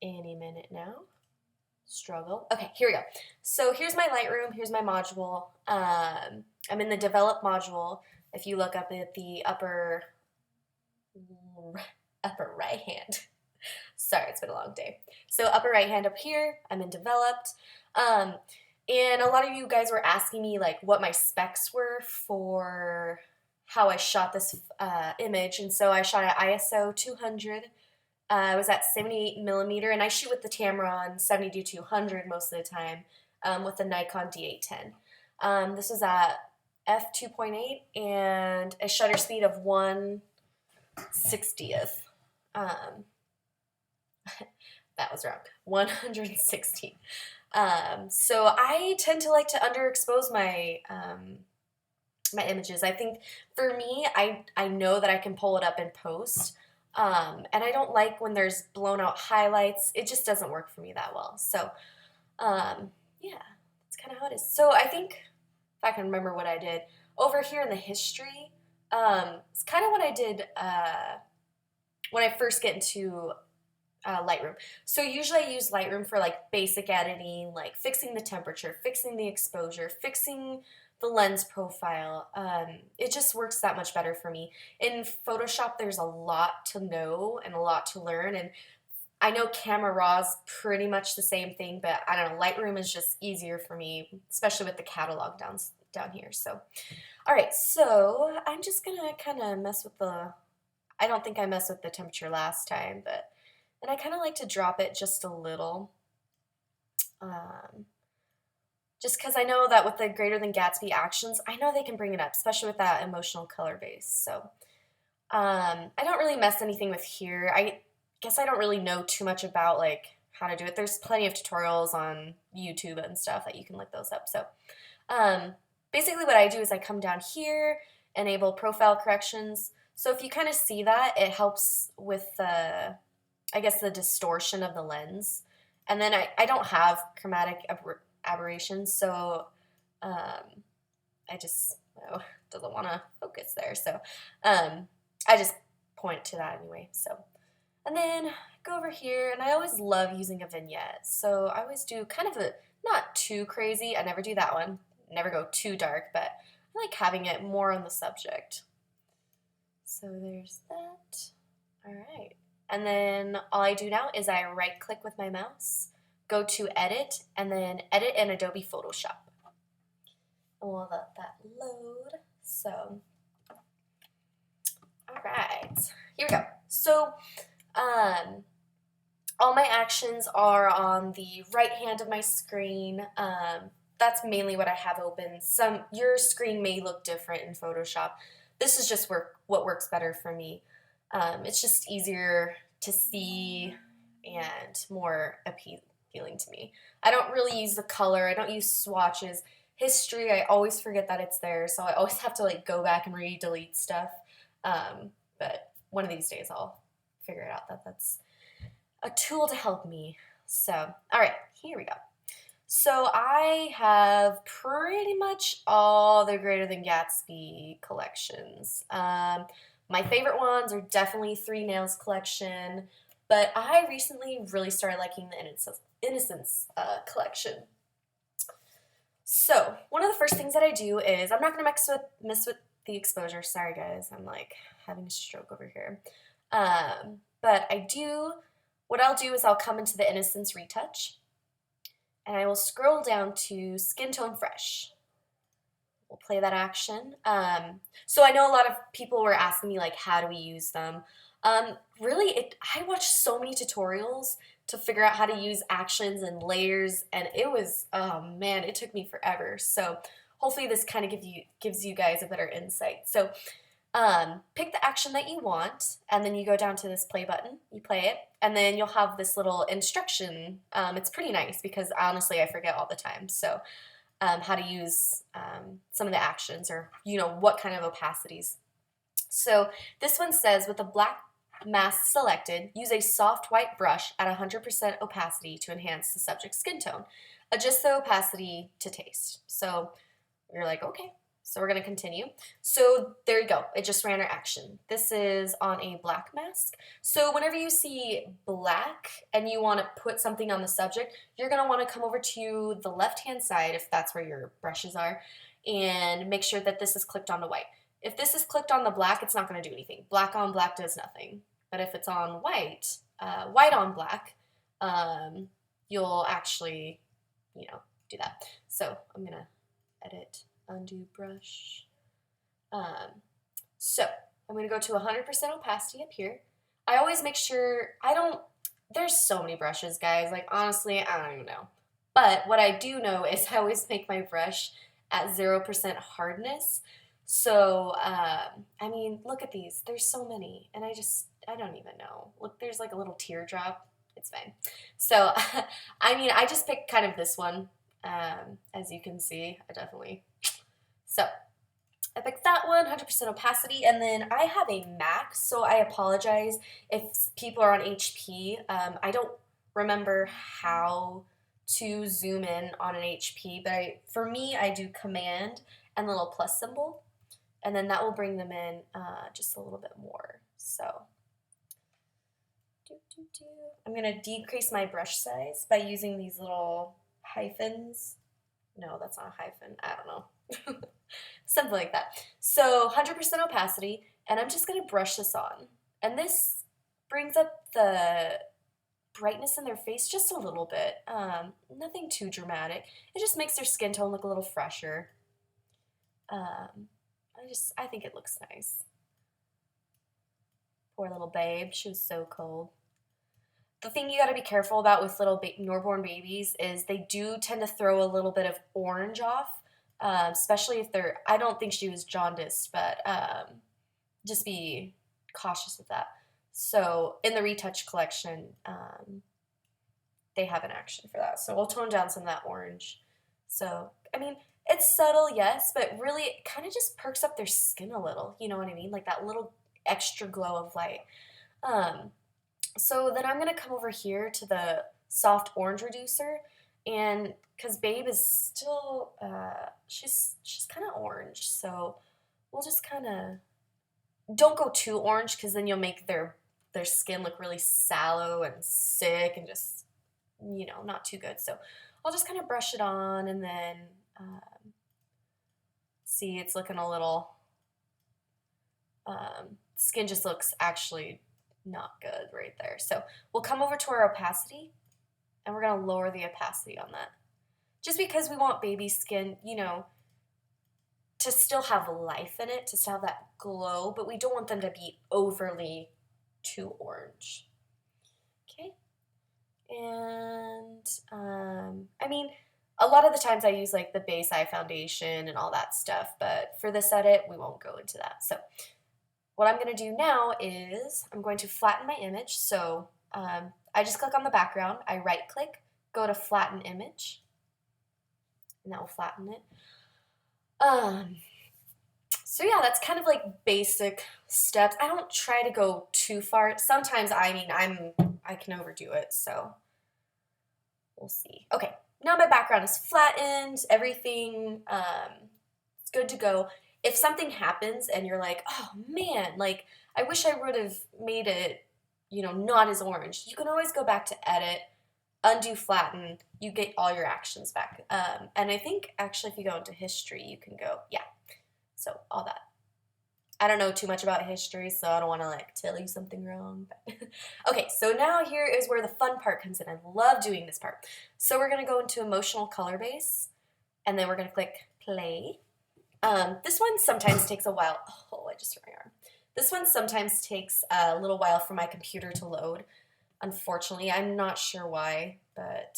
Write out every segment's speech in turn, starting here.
any minute now. Struggle. Okay, here we go. So here's my Lightroom, here's my module. I'm in the develop module. If you look up at the upper right hand. Sorry, it's been a long day. So upper right hand up here, I'm in developed. And a lot of you guys were asking me like what my specs were for how I shot this image. And so I shot at ISO 200. I was at 78 millimeter, and I shoot with the Tamron 70 to 200 most of the time with the Nikon D810. This is at f2.8 and a shutter speed of 1/60th. That was wrong. 160. So I tend to like to underexpose my my images. I think for me, I know that I can pull it up in post. And I don't like when there's blown out highlights. It just doesn't work for me that well. So, yeah, that's kind of how it is. So I think, if I can remember what I did, over here in the history, it's kind of what I did when I first get into Lightroom. So usually I use Lightroom for like basic editing, like fixing the temperature, fixing the exposure, fixing the lens profile. It just works that much better for me. In Photoshop, there's a lot to know and a lot to learn, and I know Camera Raw's pretty much the same thing, but I don't know, Lightroom is just easier for me, especially with the catalog down here. So, all right, so I'm just gonna kind of mess with the, I don't think I messed with the temperature last time, but, and I kind of like to drop it just a little. Just because I know that with the greater than Gatsby actions, I know they can bring it up, especially with that emotional color base. So I don't really mess anything with here. I guess I don't really know too much about like how to do it. There's plenty of tutorials on YouTube and stuff that you can look those up. So basically what I do is I come down here, enable profile corrections. So if you kind of see that, it helps with the, I guess, the distortion of the lens. And then I don't have chromatic aberrations, so I just doesn't want to focus there. So I just point to that anyway. So, and then go over here, and I always love using a vignette. So I always do kind of a, not too crazy. I never do that one. Never go too dark, but I like having it more on the subject. So there's that. All right. And then all I do now is I right click with my mouse, go to edit, and then edit in Adobe Photoshop. And we'll let that load. So, all right, here we go. So, all my actions are on the right hand of my screen. That's mainly what I have open. Your screen may look different in Photoshop. This is just what works better for me. It's just easier to see and more appealing to me. I don't really use the color. I don't use swatches. History, I always forget that it's there, so I always have to like go back and re-delete stuff. But one of these days I'll figure it out that that's a tool to help me. So, all right, here we go. So I have pretty much all the Greater Than Gatsby collections. My favorite ones are definitely Three Nails collection, but I recently really started liking the Innocence collection. So one of the first things that I do is, I'm not going to mess with the exposure. Sorry guys, I'm like having a stroke over here. But what I'll do is I'll come into the Innocence Retouch, and I will scroll down to Skin Tone Fresh. We'll play that action. So I know a lot of people were asking me like, how do we use them? Really, I watched so many tutorials to figure out how to use actions and layers, and it was, oh man, it took me forever. So hopefully this kind of gives you guys a better insight. So pick the action that you want, and then you go down to this play button, you play it, and then you'll have this little instruction. It's pretty nice because honestly I forget all the time. So how to use some of the actions, or what kind of opacities. So this one says, with the black mask selected, use a soft white brush at 100% opacity to enhance the subject's skin tone. Adjust the opacity to taste. So you're like, okay. So we're going to continue. So there you go. It just ran our action. This is on a black mask. So whenever you see black and you want to put something on the subject, you're going to want to come over to the left-hand side, if that's where your brushes are, and make sure that this is clicked on the white. If this is clicked on the black, it's not going to do anything. Black on black does nothing. But if it's on white, white on black, you'll actually, do that. So I'm going to edit, undo brush. So I'm going to go to 100% opacity up here. I always make sure there's so many brushes, guys. Like, honestly, I don't even know. But what I do know is I always make my brush at 0% hardness. So, I mean, look at these. There's so many. And I don't even know. Look, there's like a little teardrop. It's fine. So, I mean, I just picked kind of this one. As you can see, So, I picked that one, 100% opacity, and then I have a Mac, so I apologize if people are on HP. I don't remember how to zoom in on an HP, but for me, I do Command and the little plus symbol, and then that will bring them in just a little bit more. So, I'm going to decrease my brush size by using these little hyphens. No, that's not a hyphen. I don't know. Something like that. So 100% opacity, and I'm just going to brush this on. And this brings up the brightness in their face just a little bit. Nothing too dramatic. It just makes their skin tone look a little fresher. I think it looks nice. Poor little babe. She was so cold. The thing you got to be careful about with little newborn babies is they do tend to throw a little bit of orange off, especially if I don't think she was jaundiced, but just be cautious with that. So in the Retouch collection, they have an action for that. So we'll tone down some of that orange. So, I mean, it's subtle, yes, but really it kind of just perks up their skin a little. You know what I mean? Like that little extra glow of light. So then I'm going to come over here to the soft orange reducer, and because Babe is still, she's kind of orange, so we'll just kind of, don't go too orange because then you'll make their skin look really sallow and sick and just, not too good. So I'll just kind of brush it on, and then see, it's looking a little, skin just looks actually not good right there. So we'll come over to our opacity, and we're going to lower the opacity on that. Just because we want baby skin, to still have life in it, to still have that glow, but we don't want them to be overly too orange. Okay. And, I mean, a lot of the times I use like the base eye foundation and all that stuff, but for this edit, we won't go into that. So what I'm going to do now is I'm going to flatten my image. So I just click on the background, I right click, go to flatten image, and that will flatten it. So yeah, that's kind of like basic steps. I don't try to go too far. Sometimes, I can overdo it, so we'll see. Okay, now my background is flattened, everything, it's good to go. If something happens and you're like, oh man, like I wish I would have made it, not as orange, you can always go back to edit, undo flatten, you get all your actions back. And I think actually if you go into history, you can go, yeah, so all that. I don't know too much about history, so I don't want to like tell you something wrong. But okay, so now here is where the fun part comes in. I love doing this part. So we're going to go into emotional color base, and then we're going to click play. This one sometimes takes a while. Oh, I just hit my arm. This one sometimes takes a little while for my computer to load. Unfortunately, I'm not sure why, but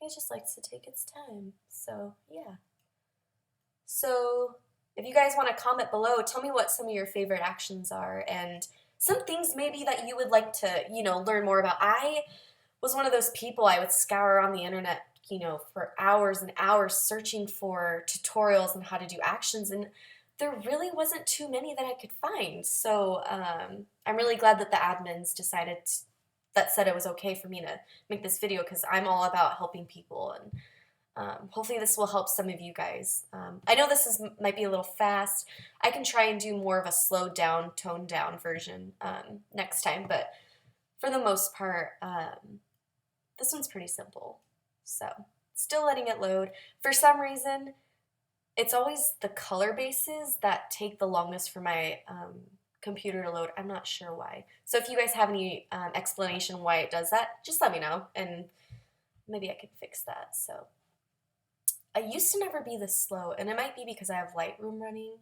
it just likes to take its time. So, yeah. So, if you guys want to comment below, tell me what some of your favorite actions are and some things maybe that you would like to, learn more about. I was one of those people, I would scour on the internet, for hours and hours searching for tutorials on how to do actions, and there really wasn't too many that I could find. So I'm really glad that the admins said it was okay for me to make this video, because I'm all about helping people, and Hopefully this will help some of you guys. I know this might be a little fast. I can try and do more of a slowed down, toned down version next time, but for the most part, this one's pretty simple. So still letting it load. For some reason, it's always the color bases that take the longest for my computer to load. I'm not sure why. So if you guys have any explanation why it does that, just let me know and maybe I could fix that. So I used to never be this slow, and it might be because I have Lightroom running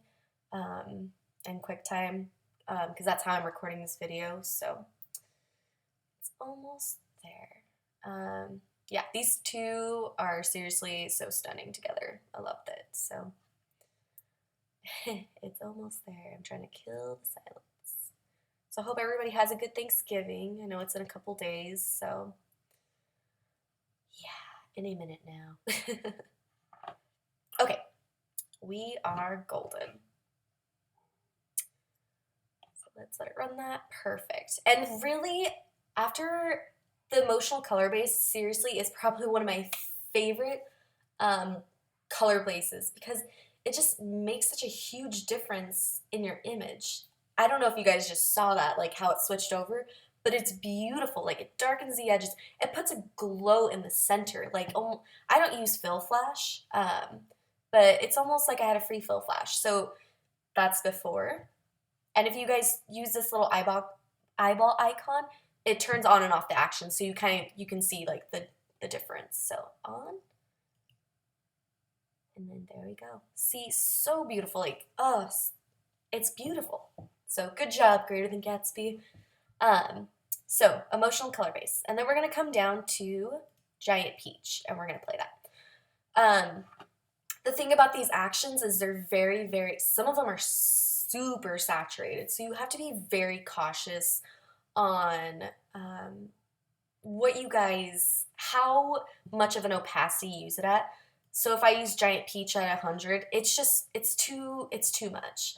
and QuickTime because that's how I'm recording this video. So it's almost there. Yeah, these two are seriously so stunning together. I loved it. So it's almost there. I'm trying to kill the silence. So I hope everybody has a good Thanksgiving. I know it's in a couple days, so yeah, in a minute now. Okay, we are golden. So let's let it run that. Perfect. And really, after the emotional color base, seriously, is probably one of my favorite color bases because it just makes such a huge difference in your image. I don't know if you guys just saw that, like how it switched over, but it's beautiful. Like it darkens the edges. It puts a glow in the center. Like I don't use fill flash, but it's almost like I had a free fill flash. So that's before. And if you guys use this little eyeball icon, it turns on and off the action, so you can see like the difference. So on, and then there we go. See, so beautiful. Like, oh, it's beautiful. So good job, Greater Than Gatsby. So emotional color base, and then we're gonna come down to Giant Peach, and we're gonna play that. The thing about these actions is they're very, very, some of them are super saturated, so you have to be very cautious on how much of an opacity you use it at. So if I use Giant Peach at 100, it's too much.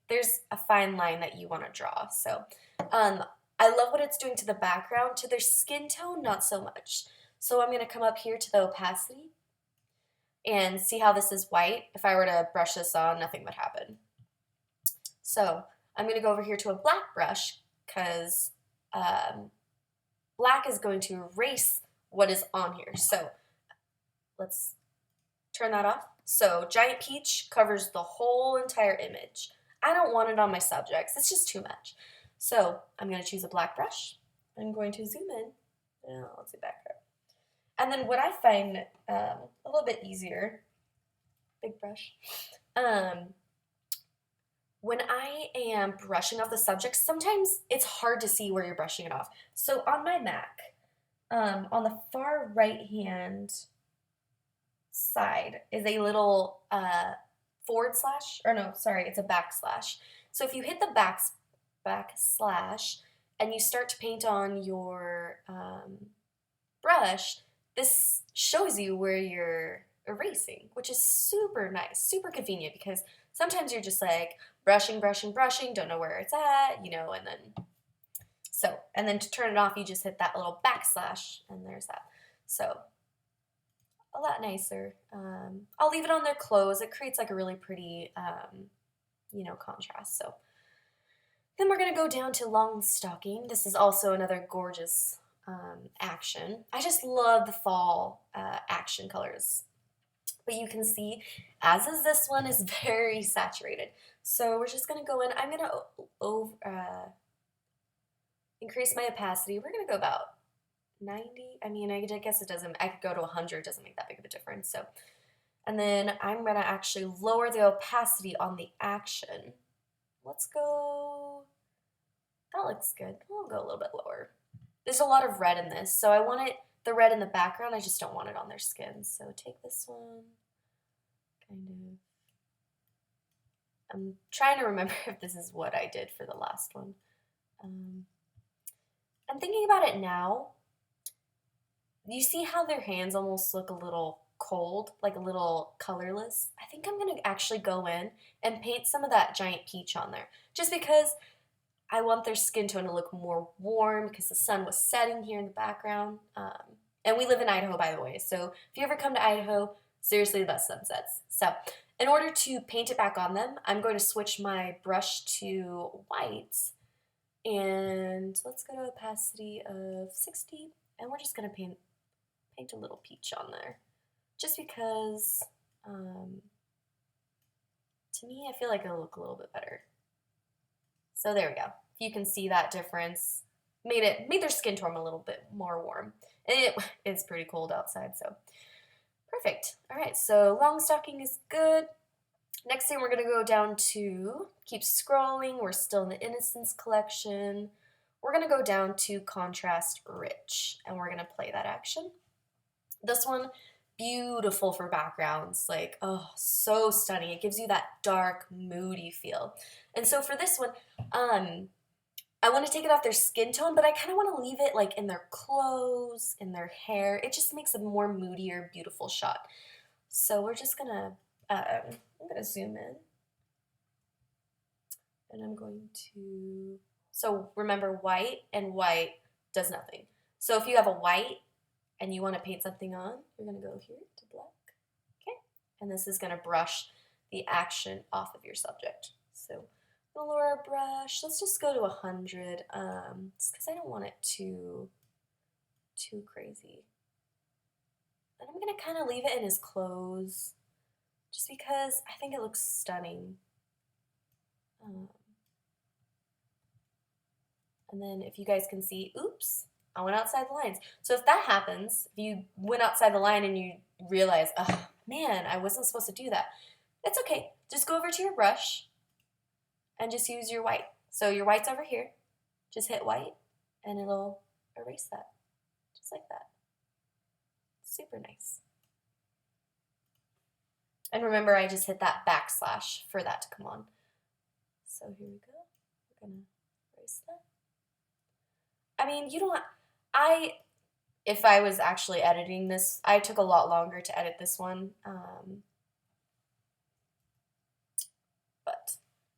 There's a fine line that you want to draw. So I love what it's doing to the background. To their skin tone, not so much. So I'm going to come up here to the opacity and see how this is white. If I were to brush this on, nothing would happen. So I'm going to go over here to a black brush because black is going to erase what is on here. So let's turn that off. So Giant Peach covers the whole entire image. I don't want it on my subjects. It's just too much. So I'm going to choose a black brush. I'm going to zoom in. Let's see background. And then what I find a little bit easier, big brush, when I am brushing off the subject, sometimes it's hard to see where you're brushing it off. So on my Mac, on the far right-hand side is a little forward slash, or no, sorry, it's a backslash. So if you hit the backslash and you start to paint on your brush, this shows you where you're erasing, which is super nice, super convenient, because sometimes you're just like brushing, don't know where it's at, and then to turn it off, you just hit that little backslash, and there's that. So a lot nicer. I'll leave it on their clothes. It creates like a really pretty, contrast. So then we're gonna go down to Long Stocking. This is also another gorgeous action. I just love the fall action colors. But you can see, as is this one, is very saturated. So we're just going to go in. I'm going to increase my opacity. We're going to go about 90. I mean, I guess it doesn't, I could go to 100. It doesn't make that big of a difference. So, and then I'm going to actually lower the opacity on the action. Let's go, that looks good. We'll go a little bit lower. There's a lot of red in this, so I want the red in the background. I just don't want it on their skin. So take this one, I'm trying to remember if this is what I did for the last one. I'm thinking about it now. You see how their hands almost look a little cold, like a little colorless? I think I'm going to actually go in and paint some of that Giant Peach on there, just because I want their skin tone to look more warm because the sun was setting here in the background. And we live in Idaho, by the way. So if you ever come to Idaho, seriously the best sunsets. So in order to paint it back on them, I'm going to switch my brush to white. And let's go to opacity of 60. And we're just going to paint a little peach on there. Just because, to me, I feel like it'll look a little bit better. So there we go. You can see that difference. Made their skin tone a little bit more warm. And it's pretty cold outside, so perfect. All right, so long stocking is good. Next thing we're gonna go down to, keep scrolling, we're still in the Innocence collection. We're gonna go down to Contrast Rich, and we're gonna play that action. This one, beautiful for backgrounds, like, oh, so stunning. It gives you that dark, moody feel. And so for this one, I want to take it off their skin tone, but I kind of want to leave it like in their clothes, in their hair. It just makes a more moodier, beautiful shot. So we're just gonna, I'm gonna zoom in. And I'm going to, so remember white and white does nothing. So if you have a white and you want to paint something on, you're gonna go here to black, okay? And this is gonna brush the action off of your subject. So lower our brush. Let's just go to 100, just because I don't want it too crazy. And I'm gonna kind of leave it in his clothes, just because I think it looks stunning. And then if you guys can see, oops, I went outside the lines. So if that happens, if you went outside the line and you realize, oh man, I wasn't supposed to do that, it's okay. Just go over to your brush and just use your white. So your white's over here. Just hit white and it'll erase that. Just like that. Super nice. And remember, I just hit that backslash for that to come on. So here we go. We're gonna erase that. I mean, you don't, if I was actually editing this, I took a lot longer to edit this one.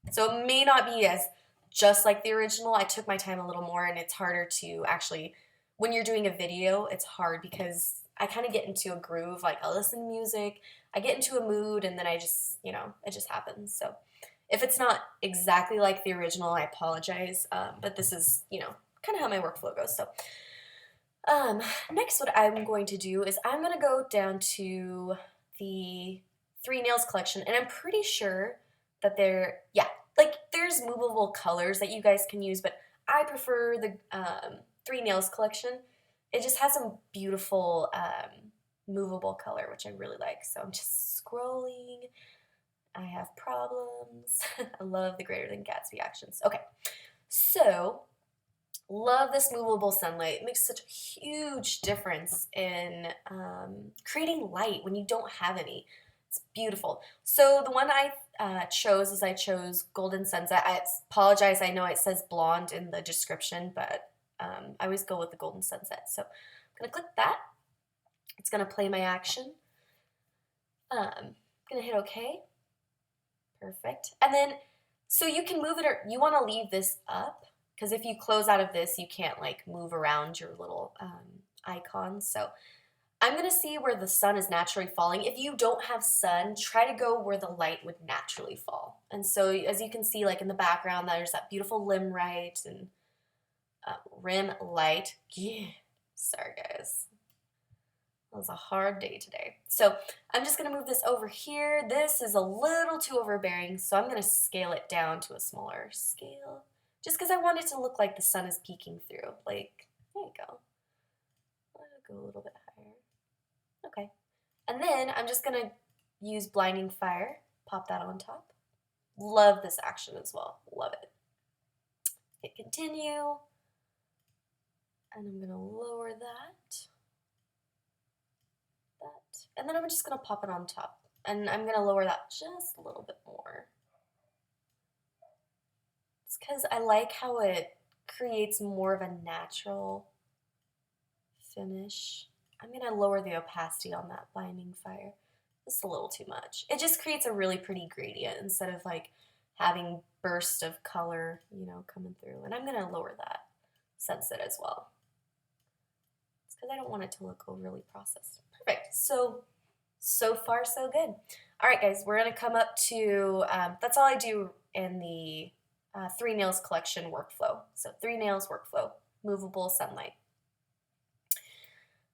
So it may not be as just like the original. I took my time a little more, and it's harder to actually, when you're doing a video, it's hard because I kind of get into a groove. Like, I'll listen to music, I get into a mood, and then I just, it just happens. So if it's not exactly like the original, I apologize. But this is, kind of how my workflow goes. So next, what I'm going to do is I'm going to go down to the 3 Nails collection, and I'm pretty sure that there's movable colors that you guys can use, but I prefer the 3 Nails collection. It just has some beautiful movable color, which I really like. So I'm just scrolling. I have problems. I love the Greater Than Gatsby actions. Okay, so love this movable sunlight. It makes such a huge difference in creating light when you don't have any. It's beautiful. So the one I chose is I chose Golden Sunset. I apologize, I know it says blonde in the description, but I always go with the Golden Sunset. So I'm gonna click that. It's gonna play my action. I'm gonna hit OK. Perfect. And then, so you can move it, or you wanna leave this up, because if you close out of this, you can't like move around your little icons. So I'm going to see where the sun is naturally falling. If you don't have sun, try to go where the light would naturally fall. And so as you can see, like in the background, there's that beautiful limb light and rim light. Yeah. Sorry, guys. It was a hard day today. So I'm just going to move this over here. This is a little too overbearing, so I'm going to scale it down to a smaller scale, just because I want it to look like the sun is peeking through. Like, there you go. I'll go a little bit higher. Okay. And then I'm just going to use Blinding Fire, pop that on top. Love this action as well. Love it. Hit continue. And I'm going to lower that. And then I'm just going to pop it on top. And I'm going to lower that just a little bit more. It's because I like how it creates more of a natural finish. I'm going to lower the opacity on that Blinding Fire. Just a little too much. It just creates a really pretty gradient instead of like having bursts of color, coming through. And I'm going to lower that Sunset as well. It's because I don't want it to look overly processed. Perfect. So far so good. All right, guys, we're gonna come up to, that's all I do in the 3 nails collection workflow. So 3 nails workflow, movable sunlight.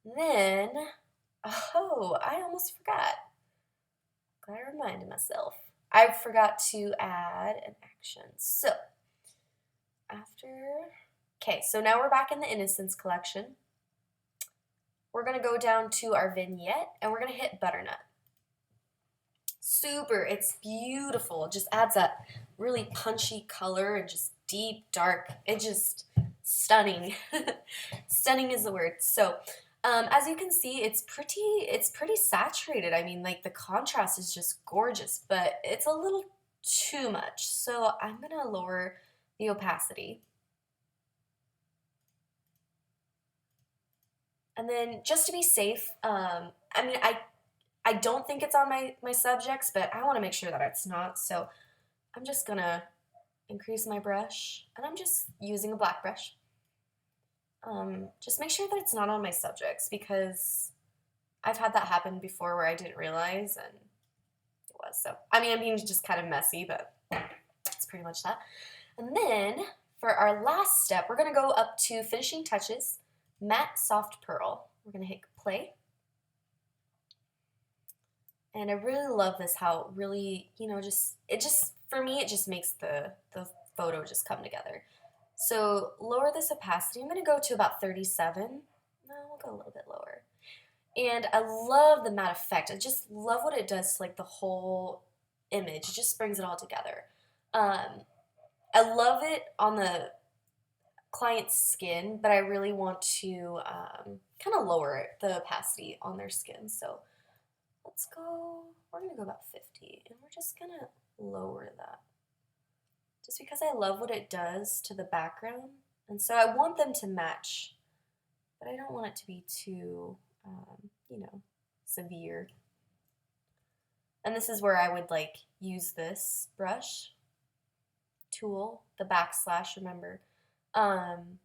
Then, oh, I almost forgot. Glad I reminded myself. I forgot to add an action. So okay, so now we're back in the Innocence collection. We're gonna go down to our vignette and we're gonna hit Butternut. Super, it's beautiful. It just adds that really punchy color and just deep, dark. It just stunning. Stunning is the word. So as you can see, it's pretty saturated. I mean, like the contrast is just gorgeous, but it's a little too much. So I'm gonna lower the opacity. And then just to be safe, I mean, I don't think it's on my subjects, but I want to make sure that it's not. So I'm just gonna increase my brush, and I'm just using a black brush. Just make sure that it's not on my subjects, because I've had that happen before where I didn't realize, and it was. So I mean, I'm being just kind of messy, but it's pretty much that. And then for our last step, we're gonna go up to finishing touches, matte soft pearl. We're gonna hit play. And I really love this, how it really, you know, for me, it just makes the photo just come together. So lower this opacity. I'm going to go to about 37. No, we'll go a little bit lower. And I love the matte effect. I just love what it does to like the whole image. It just brings it all together. I love it on the client's skin, but I really want to kind of lower the opacity on their skin. So let's go, we're going to go about 50, and we're just going to lower that. Just because I love what it does to the background. And so I want them to match, but I don't want it to be too, you know, severe. And this is where I would like use this brush tool, the backslash, remember. And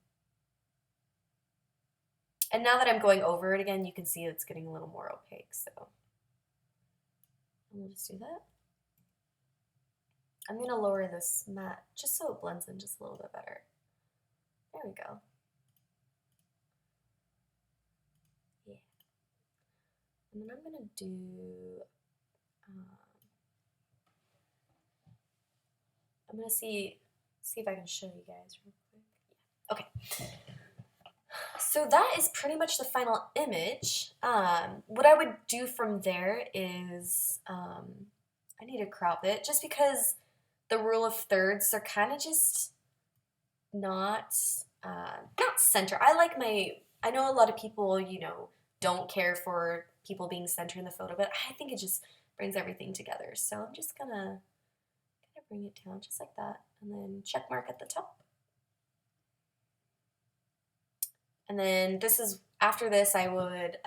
now that I'm going over it again, you can see it's getting a little more opaque, so we'll just do that. I'm going to lower this matte just so it blends in just a little bit better. There we go. Yeah. And then I'm going to do, I'm going to see if I can show you guys real quick. Yeah. Okay. So that is pretty much the final image. What I would do from there is I need to crop it, just because the rule of thirds are kind of just not center. I know a lot of people, you know, don't care for people being centered in the photo, but I think it just brings everything together. So I'm just gonna bring it down just like that, and then check mark at the top. And then after this, I would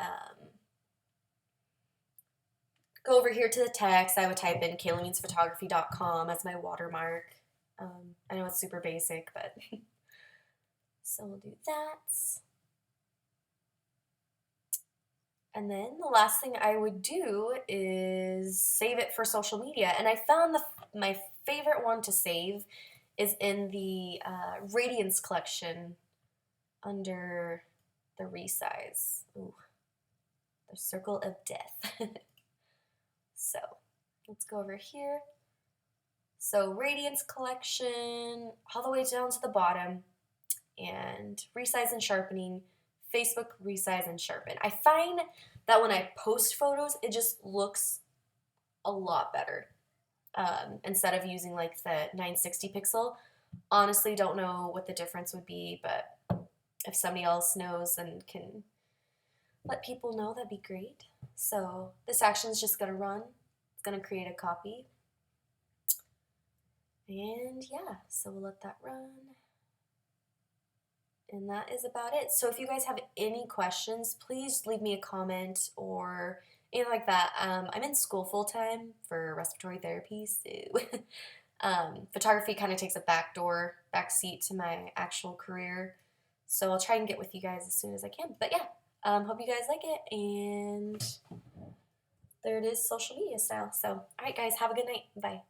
go over here to the text. I would type in kaylameansphotography.com as my watermark. I know it's super basic, but so we'll do that. And then the last thing I would do is save it for social media. And I found my favorite one to save is in the Radiance collection under the resize. Ooh, the circle of death. So let's go over here. So Radiance collection, all the way down to the bottom, and resize and sharpening, Facebook resize and sharpen. I find that when I post photos, it just looks a lot better. Instead of using like the 960 pixel. Honestly, don't know what the difference would be, but if somebody else knows and can let people know, that'd be great. So this action is just gonna run. It's gonna create a copy. And yeah, so we'll let that run. And that is about it. So if you guys have any questions, please leave me a comment or anything like that. I'm in school full-time for respiratory therapy, so photography kind of takes a back seat to my actual career. So I'll try and get with you guys as soon as I can. But yeah, Hope you guys like it, and there it is, social media style. So, all right, guys, have a good night. Bye.